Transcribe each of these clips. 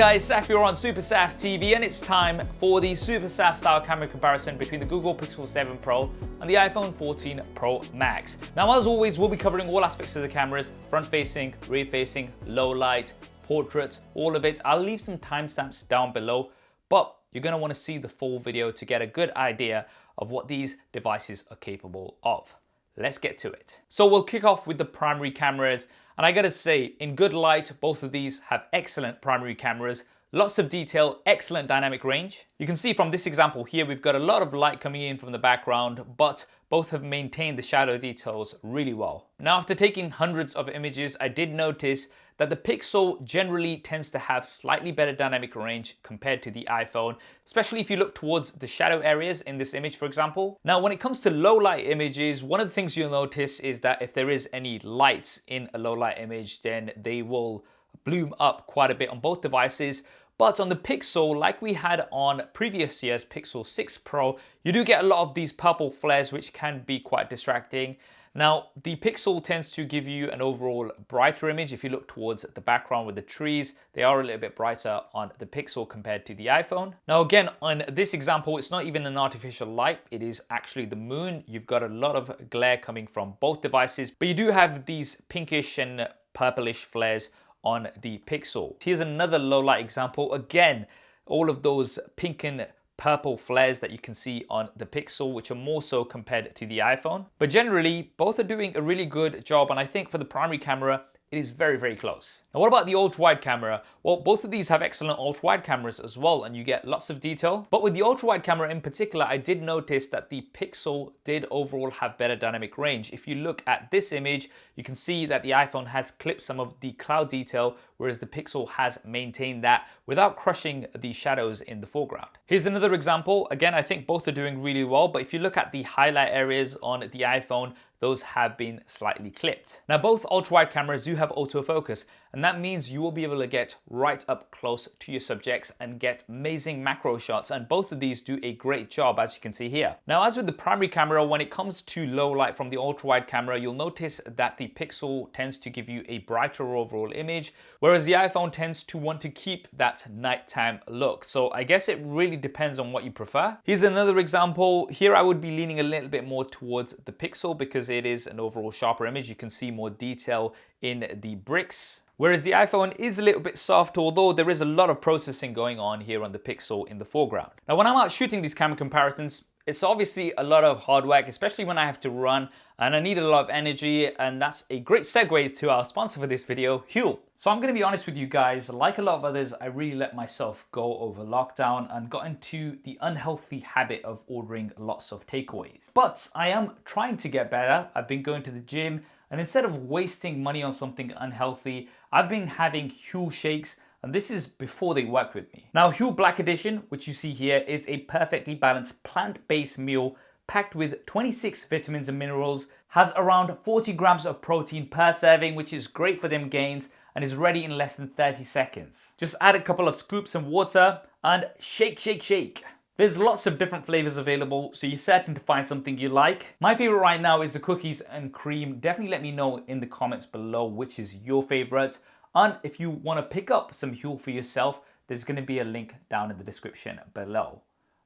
guys, Saf here on Super Saf TV, and it's time for the Super Saf style camera comparison between the Google Pixel 7 Pro and the iPhone 14 Pro Max. Now, as always, we'll be covering all aspects of the cameras: front-facing, rear-facing, low light, portraits, all of it. I'll leave some timestamps down below, but you're going to want to see the full video to get a good idea of what these devices are capable of. Let's get to it. So we'll kick off with the primary cameras. And I gotta say, in good light, both of these have excellent primary cameras, lots of detail, excellent dynamic range. You can see from this example here, we've got a lot of light coming in from the background, but both have maintained the shadow details really well. Now, after taking hundreds of images, I did notice that the Pixel generally tends to have slightly better dynamic range compared to the iPhone, especially if you look towards the shadow areas in this image, for example. Now, when it comes to low light images, one of the things you'll notice is that if there is any lights in a low light image, then they will bloom up quite a bit on both devices. But on the Pixel, like we had on previous year's Pixel 6 Pro, you do get a lot of these purple flares, which can be quite distracting. Now, the Pixel tends to give you an overall brighter image. If you look towards the background with the trees, they are a little bit brighter on the Pixel compared to the iPhone. Now, again, on this example, it's not even an artificial light. It is actually the moon. You've got a lot of glare coming from both devices, but you do have these pinkish and purplish flares on the Pixel. Here's another low light example. Again, all of those pink and purple flares that you can see on the Pixel, which are more so compared to the iPhone. But generally, both are doing a really good job, and I think for the primary camera, it is very, very close. Now, what about the ultra-wide camera? Well, both of these have excellent ultra-wide cameras as well, and you get lots of detail. But with the ultra-wide camera in particular, I did notice that the Pixel did overall have better dynamic range. If you look at this image, you can see that the iPhone has clipped some of the cloud detail, whereas the Pixel has maintained that without crushing the shadows in the foreground. Here's another example. Again, I think both are doing really well, but if you look at the highlight areas on the iPhone, those have been slightly clipped. Now, both ultra-wide cameras do have autofocus, and that means you will be able to get right up close to your subjects and get amazing macro shots, and both of these do a great job, as you can see here. Now, as with the primary camera, when it comes to low light from the ultra-wide camera, you'll notice that the Pixel tends to give you a brighter overall image, whereas the iPhone tends to want to keep that nighttime look. So I guess it really depends on what you prefer. Here's another example. Here I would be leaning a little bit more towards the Pixel because it is an overall sharper image. You can see more detail in the bricks, whereas the iPhone is a little bit soft, although there is a lot of processing going on here on the Pixel in the foreground. Now, when I'm out shooting these camera comparisons, it's obviously a lot of hard work, especially when I have to run and I need a lot of energy, and that's a great segue to our sponsor for this video, Huel. So I'm going to be honest with you guys, like a lot of others, I really let myself go over lockdown and got into the unhealthy habit of ordering lots of takeaways. But I am trying to get better. I've been going to the gym, and instead of wasting money on something unhealthy, I've been having Huel shakes, and this is before they work with me. Now, Huel Black Edition, which you see here, is a perfectly balanced plant-based meal packed with 26 vitamins and minerals, has around 40 grams of protein per serving, which is great for them gains, and is ready in less than 30 seconds. Just add a couple of scoops of water and shake, shake, shake. There's lots of different flavors available, so you're certain to find something you like. My favorite right now is the cookies and cream. Definitely let me know in the comments below which is your favorite. And if you want to pick up some Huel for yourself, there's going to be a link down in the description below.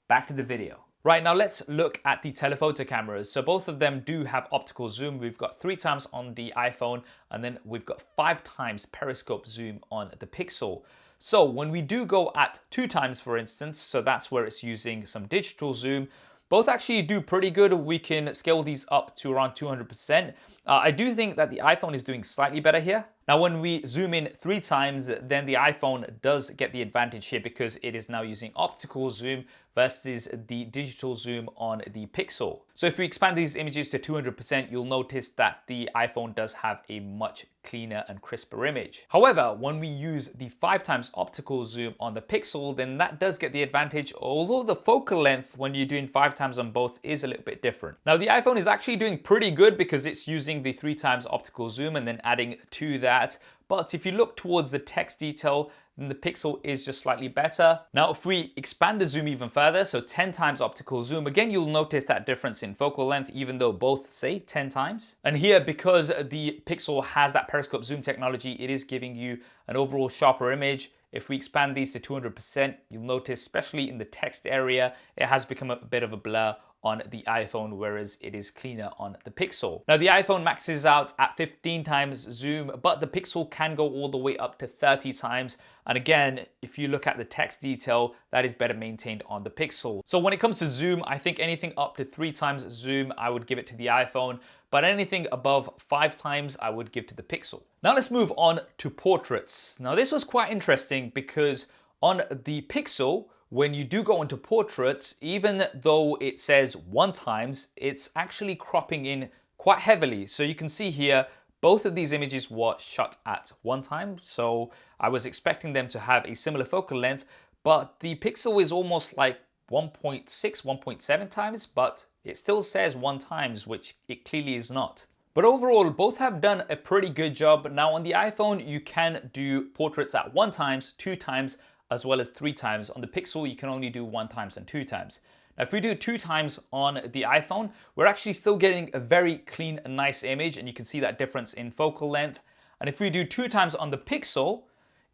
Back to the video. Right, now let's look at the telephoto cameras. So both of them do have optical zoom. We've got 3 times on the iPhone, and then we've got 5 times periscope zoom on the Pixel. So when we do go at 2 times, for instance, so that's where it's using some digital zoom, both actually do pretty good. We can scale these up to around 200%. I do think that the iPhone is doing slightly better here. Now, when we zoom in 3 times, then the iPhone does get the advantage here because it is now using optical zoom versus the digital zoom on the Pixel. So if we expand these images to 200%, you'll notice that the iPhone does have a much cleaner and crisper image. However, when we use the 5 times optical zoom on the Pixel, then that does get the advantage, although the focal length when you're doing 5 times on both is a little bit different. Now, the iPhone is actually doing pretty good because it's using the 3 times optical zoom and then adding to that. But if you look towards the text detail, then the Pixel is just slightly better. Now, if we expand the zoom even further, so 10 times optical zoom, again, you'll notice that difference in focal length, even though both say 10 times. And here, because the Pixel has that periscope zoom technology, it is giving you an overall sharper image. If we expand these to 200%, you'll notice, especially in the text area, it has become a bit of a blur on the iPhone, whereas it is cleaner on the Pixel. Now the iPhone maxes out at 15 times zoom, but the Pixel can go all the way up to 30 times. And again, if you look at the text detail, that is better maintained on the Pixel. So when it comes to zoom, I think anything up to 3 times zoom, I would give it to the iPhone, but anything above 5 times, I would give to the Pixel. Now let's move on to portraits. Now this was quite interesting because on the Pixel, when you do go into portraits, even though it says 1 times, it's actually cropping in quite heavily. So you can see here, both of these images were shot at 1 time. So I was expecting them to have a similar focal length, but the Pixel is almost like 1.6, 1.7 times, but it still says 1 times, which it clearly is not. But overall, both have done a pretty good job. Now on the iPhone, you can do portraits at 1 times, 2 times, as well as 3 times. On the Pixel, you can only do 1 times and 2 times. Now, if we do 2 times on the iPhone, we're actually still getting a very clean and nice image, and you can see that difference in focal length. And if we do 2 times on the Pixel,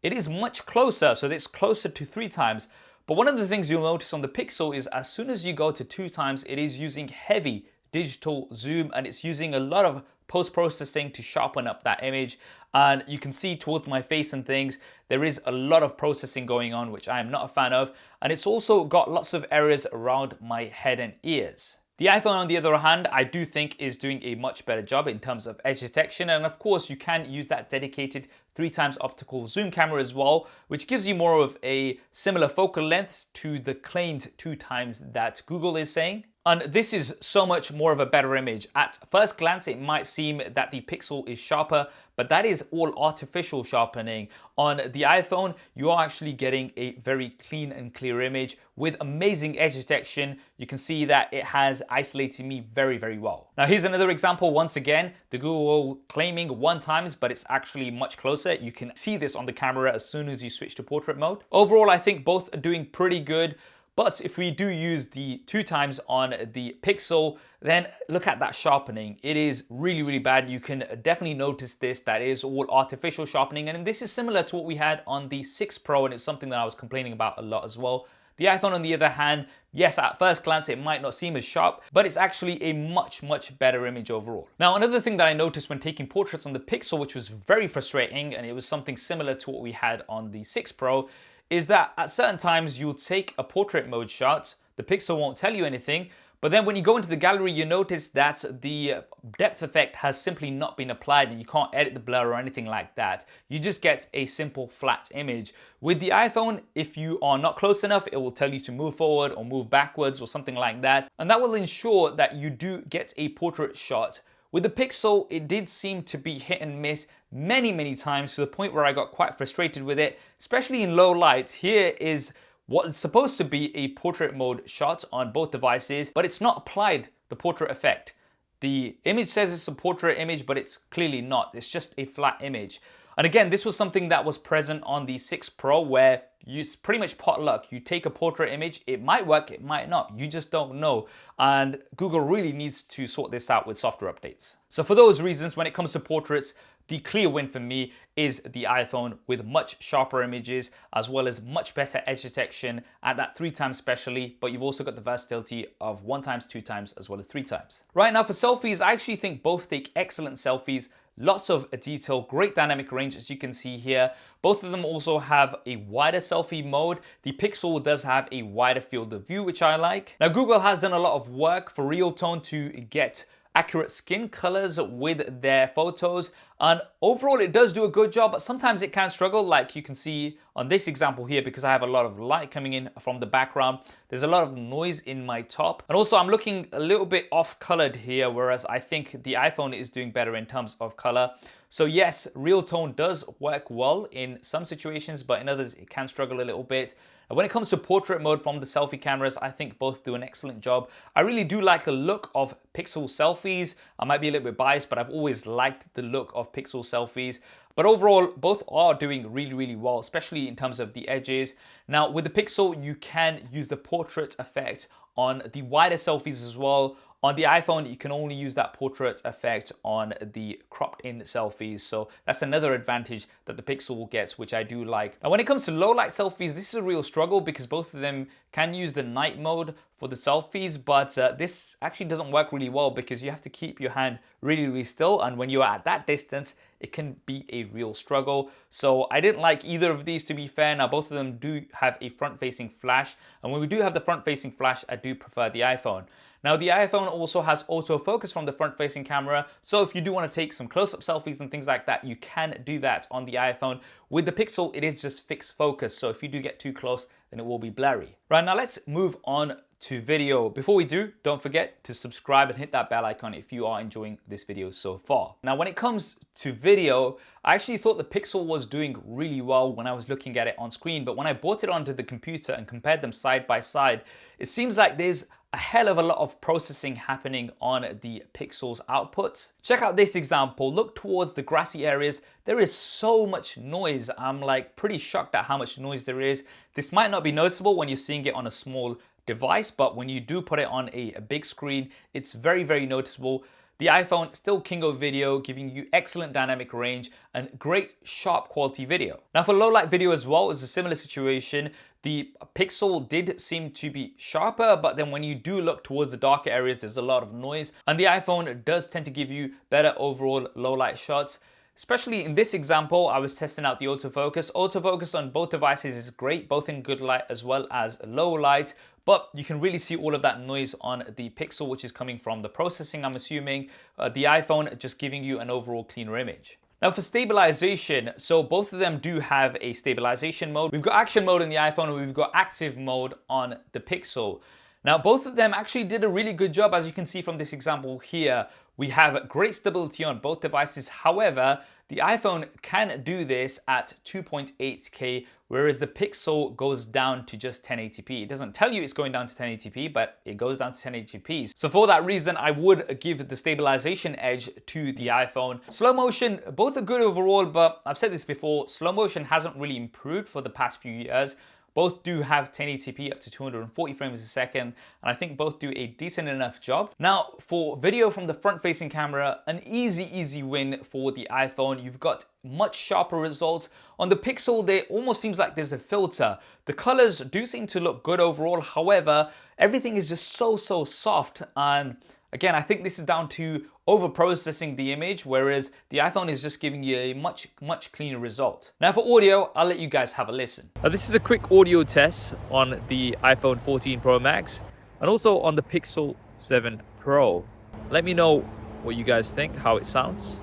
it is much closer, so it's closer to 3 times. But one of the things you'll notice on the Pixel is as soon as you go to 2 times, it is using heavy digital zoom, and it's using a lot of post-processing to sharpen up that image. And you can see towards my face and things, there is a lot of processing going on, which I am not a fan of. And it's also got lots of areas around my head and ears. The iPhone, on the other hand, I do think is doing a much better job in terms of edge detection. And of course, you can use that dedicated 3 times optical zoom camera as well, which gives you more of a similar focal length to the claimed 2 times that Google is saying. And this is so much more of a better image. At first glance, it might seem that the Pixel is sharper, but that is all artificial sharpening. On the iPhone, you are actually getting a very clean and clear image with amazing edge detection. You can see that it has isolated me very, very well. Now here's another example. Once again, the Google claiming 1 times, but it's actually much closer. You can see this on the camera as soon as you switch to portrait mode. Overall, I think both are doing pretty good. But if we do use the 2 times on the Pixel, then look at that sharpening. It is really, really bad. You can definitely notice this. That is all artificial sharpening. And this is similar to what we had on the 6 Pro, and it's something that I was complaining about a lot as well. The iPhone, on the other hand, yes, at first glance, it might not seem as sharp, but it's actually a much, much better image overall. Now, another thing that I noticed when taking portraits on the Pixel, which was very frustrating, and it was something similar to what we had on the 6 Pro, is that at certain times you'll take a portrait mode shot, the Pixel won't tell you anything, but then when you go into the gallery, you notice that the depth effect has simply not been applied and you can't edit the blur or anything like that. You just get a simple flat image. With the iPhone, if you are not close enough, it will tell you to move forward or move backwards or something like that. And that will ensure that you do get a portrait shot. With the Pixel, it did seem to be hit and miss many times, to the point where I got quite frustrated with it, especially in low light. Here is what is supposed to be a portrait mode shot on both devices, but it's not applied the portrait effect. The image says it's a portrait image, but it's clearly not. It's just a flat image. And again, this was something that was present on the 6 Pro, where it's pretty much pot luck. You take a portrait image, it might work, it might not. You just don't know. And Google really needs to sort this out with software updates. So for those reasons, when it comes to portraits, the clear win for me is the iPhone, with much sharper images as well as much better edge detection at that 3 times especially, but you've also got the versatility of 1 times, 2 times, as well as 3 times. Right now for selfies, I actually think both take excellent selfies. Lots of detail, great dynamic range, as you can see here. Both of them also have a wider selfie mode. The Pixel does have a wider field of view, which I like. Now, Google has done a lot of work for Realtone to get accurate skin colors with their photos, and overall it does do a good job, but sometimes it can struggle, like you can see on this example here, because I have a lot of light coming in from the background. There's a lot of noise in my top, and also I'm looking a little bit off colored here, whereas I think the iPhone is doing better in terms of color. So yes, Realtone does work well in some situations, but in others it can struggle a little bit. When it comes to portrait mode from the selfie cameras, I think both do an excellent job. I really do like the look of Pixel selfies. I might be a little bit biased, but I've always liked the look of Pixel selfies. But overall, both are doing really well, especially in terms of the edges. Now, with the Pixel, you can use the portrait effect on the wider selfies as well. On the iPhone, you can only use that portrait effect on the cropped in selfies. So that's another advantage that the Pixel gets, which I do like. Now, when it comes to low light selfies, this is a real struggle because both of them can use the night mode for the selfies, but this actually doesn't work really well because you have to keep your hand really still. And when you're at that distance, it can be a real struggle. So I didn't like either of these, to be fair. Now, both of them do have a front-facing flash. And when we do have the front-facing flash, I do prefer the iPhone. Now, the iPhone also has autofocus from the front-facing camera. So if you do want to take some close-up selfies and things like that, you can do that on the iPhone. With the Pixel, it is just fixed focus. So if you do get too close, then it will be blurry. Right, now let's move on to video. Before we do, don't forget to subscribe and hit that bell icon if you are enjoying this video so far. Now, when it comes to video, I actually thought the Pixel was doing really well when I was looking at it on screen, but when I brought it onto the computer and compared them side by side, it seems like there's a hell of a lot of processing happening on the Pixel's output. Check out this example. Look towards the grassy areas. There is so much noise. I'm like pretty shocked at how much noise there is. This might not be noticeable when you're seeing it on a small device, but when you do put it on a big screen, it's very noticeable. The iPhone, still king of video, giving you excellent dynamic range and great sharp quality video. Now for low light video as well, it's a similar situation. The Pixel did seem to be sharper, but then when you do look towards the darker areas, there's a lot of noise. And the iPhone does tend to give you better overall low light shots. Especially in this example, I was testing out the autofocus. Autofocus on both devices is great, both in good light as well as low light. But you can really see all of that noise on the Pixel, which is coming from the processing, I'm assuming. The iPhone just giving you an overall cleaner image. Now for stabilization, so both of them do have a stabilization mode. We've got action mode on the iPhone and we've got active mode on the Pixel. Now both of them actually did a really good job, as you can see from this example here. We have great stability on both devices. However, the iPhone can do this at 2.8K, whereas the Pixel goes down to just 1080p. It doesn't tell you it's going down to 1080p, but it goes down to 1080p. So for that reason, I would give the stabilization edge to the iPhone. Slow motion, both are good overall, but I've said this before, slow motion hasn't really improved for the past few years. Both do have 1080p up to 240 frames a second, and I think both do a decent enough job. Now, for video from the front-facing camera, an easy win for the iPhone. You've got much sharper results. On the Pixel, there almost seems like there's a filter. The colors do seem to look good overall. However, everything is just so soft, and again, I think this is down to over-processing the image, whereas the iPhone is just giving you a much cleaner result. Now for audio, I'll let you guys have a listen. Now this is a quick audio test on the iPhone 14 Pro Max and also on the Pixel 7 Pro. Let me know what you guys think, how it sounds.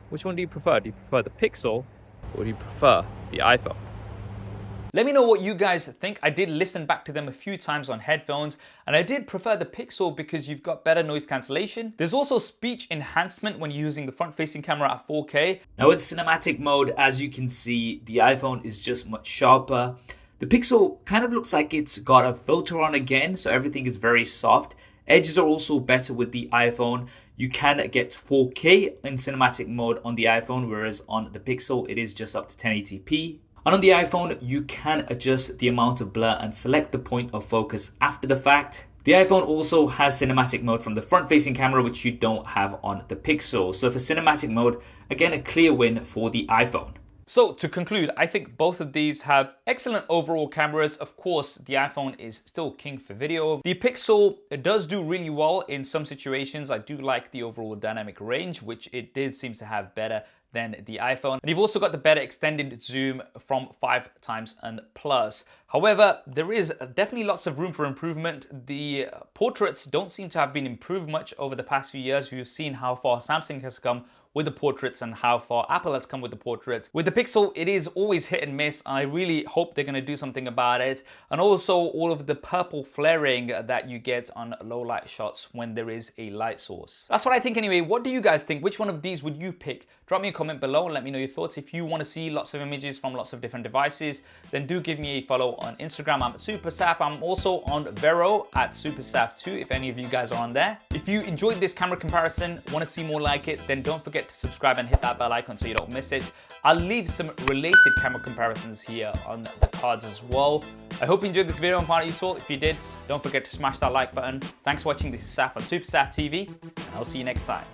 Which one do you prefer? Do you prefer the Pixel or do you prefer the iPhone? Let me know what you guys think. I did listen back to them a few times on headphones, and I did prefer the Pixel because you've got better noise cancellation. There's also speech enhancement when you're using the front-facing camera at 4K. Now in cinematic mode, as you can see, the iPhone is just much sharper. The Pixel kind of looks like it's got a filter on again, so everything is very soft. Edges are also better with the iPhone. You can get 4K in cinematic mode on the iPhone, whereas on the Pixel, it is just up to 1080p. And on the iPhone, you can adjust the amount of blur and select the point of focus after the fact. The iPhone also has cinematic mode from the front-facing camera, which you don't have on the Pixel. So for cinematic mode, again, a clear win for the iPhone. So to conclude, I think both of these have excellent overall cameras. Of course, the iPhone is still king for video. The Pixel, it does do really well in some situations. I do like the overall dynamic range, which it did seem to have better than the iPhone. And you've also got the better extended zoom from 5x and plus. However, there is definitely lots of room for improvement. The portraits don't seem to have been improved much over the past few years. We've seen how far Samsung has come with the portraits and how far Apple has come with the portraits. With the Pixel, it is always hit and miss. I really hope they're gonna do something about it. And also all of the purple flaring that you get on low light shots when there is a light source. That's what I think anyway. What do you guys think? Which one of these would you pick? Drop me a comment below and let me know your thoughts. If you wanna see lots of images from lots of different devices, then do give me a follow on Instagram. I'm at SuperSaf. I'm also on Vero at SuperSaf2 if any of you guys are on there. If you enjoyed this camera comparison, wanna see more like it, then don't forget to subscribe and hit that bell icon so you don't miss it. I'll leave some related camera comparisons here on the cards as well. I hope you enjoyed this video and found it useful. If you did, don't forget to smash that like button. Thanks for watching. This is Saf on Super Saf TV, and I'll see you next time.